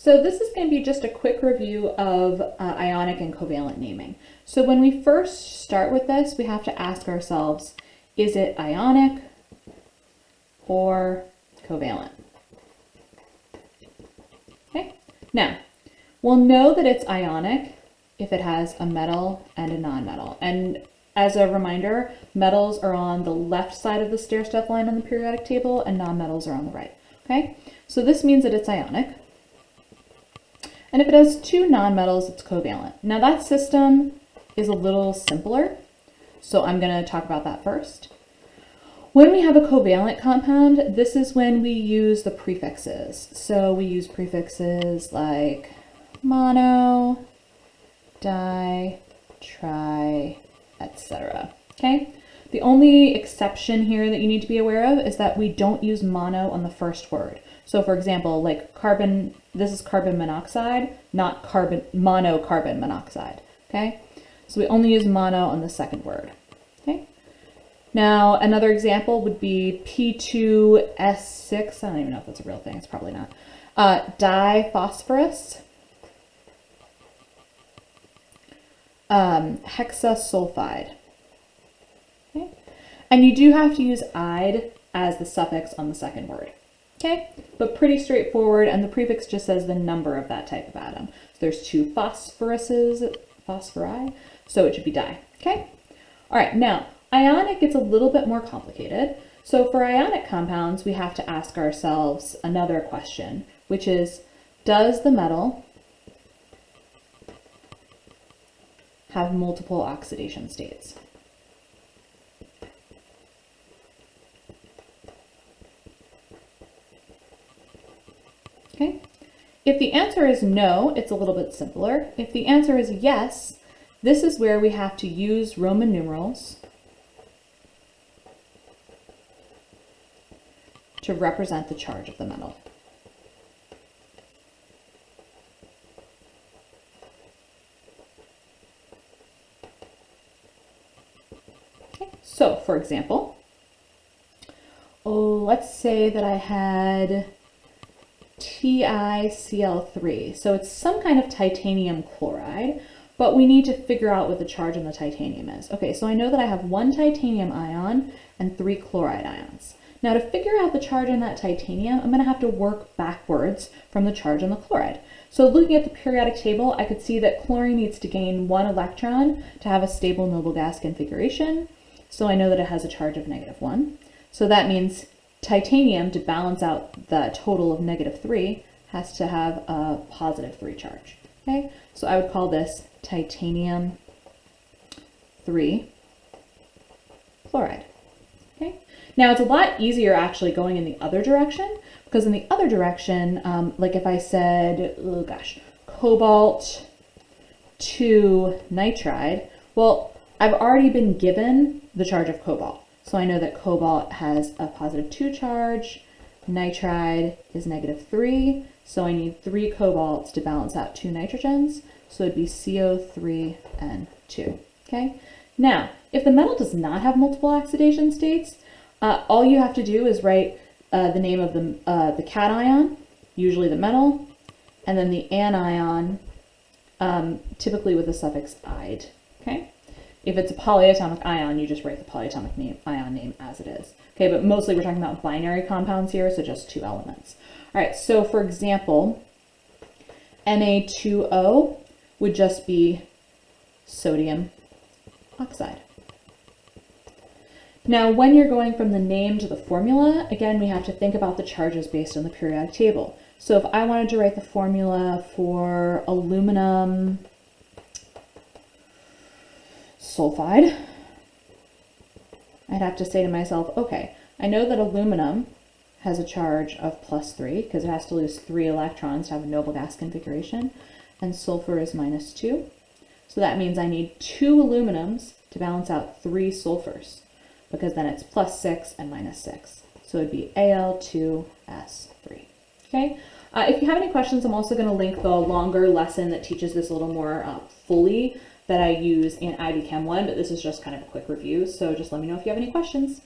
So this is going to be just a quick review of ionic and covalent naming. So when we first start with this, we have to ask ourselves, is it ionic or covalent? Okay, now we'll know that it's ionic if it has a metal and a nonmetal. And as a reminder, metals are on the left side of the stair-step line on the periodic table and nonmetals are on the right. Okay, so this means that it's ionic. And if it has two nonmetals, it's covalent. Now that system is a little simpler, so I'm going to talk about that first. When we have a covalent compound, this is when we use the prefixes. So we use prefixes like mono, di, tri, etc. Okay? The only exception here that you need to be aware of is that we don't use mono on the first word. So for example, like carbon, this is carbon monoxide, not monocarbon monoxide, okay? So we only use mono on the second word, okay? Now, another example would be P2S6, I don't even know if that's a real thing, it's probably not. Diphosphorus, hexasulfide, okay? And you do have to use "-ide" as the suffix on the second word. Okay, but pretty straightforward, and the prefix just says the number of that type of atom. So there's two phosphoruses, phosphori, so it should be di. Okay, all right, now ionic gets a little bit more complicated. So for ionic compounds, we have to ask ourselves another question, which is, does the metal have multiple oxidation states? Okay. If the answer is no, it's a little bit simpler. If the answer is yes, this is where we have to use Roman numerals to represent the charge of the metal. Okay. So, for example, let's say that I had TiCl3. So it's some kind of titanium chloride, but we need to figure out what the charge on the titanium is. Okay, so I know that I have one titanium ion and 3 chloride ions. Now to figure out the charge on that titanium, I'm going to have to work backwards from the charge on the chloride. So looking at the periodic table, I could see that chlorine needs to gain 1 electron to have a stable noble gas configuration. So I know that it has a charge of -1. So that means titanium, to balance out the total of -3, has to have a +3 charge. Okay, so I would call this titanium 3 chloride. Okay, now it's a lot easier actually going in the other direction, because in the other direction, like if I said, oh gosh, cobalt 2 nitride, well, I've already been given the charge of cobalt. So I know that cobalt has a +2 charge, nitride is -3, so I need 3 cobalts to balance out 2 nitrogens, so it'd be CO3N2, okay? Now, if the metal does not have multiple oxidation states, all you have to do is write the name of the cation, usually the metal, and then the anion, typically with the suffix "-ide", okay? If it's a polyatomic ion, you just write the polyatomic ion name as it is. Okay, but mostly we're talking about binary compounds here, so just 2 elements. All right, so for example, Na2O would just be sodium oxide. Now, when you're going from the name to the formula, again, we have to think about the charges based on the periodic table. So if I wanted to write the formula for aluminum sulfide, I'd have to say to myself, okay, I know that aluminum has a charge of +3 because it has to lose 3 electrons to have a noble gas configuration, and sulfur is -2. So that means I need 2 aluminums to balance out 3 sulfurs, because then it's +6 and -6. So it'd be Al2S3. Okay. If you have any questions, I'm also going to link the longer lesson that teaches this a little more fully that I use in IB Chem 1, but this is just kind of a quick review, so just let me know if you have any questions.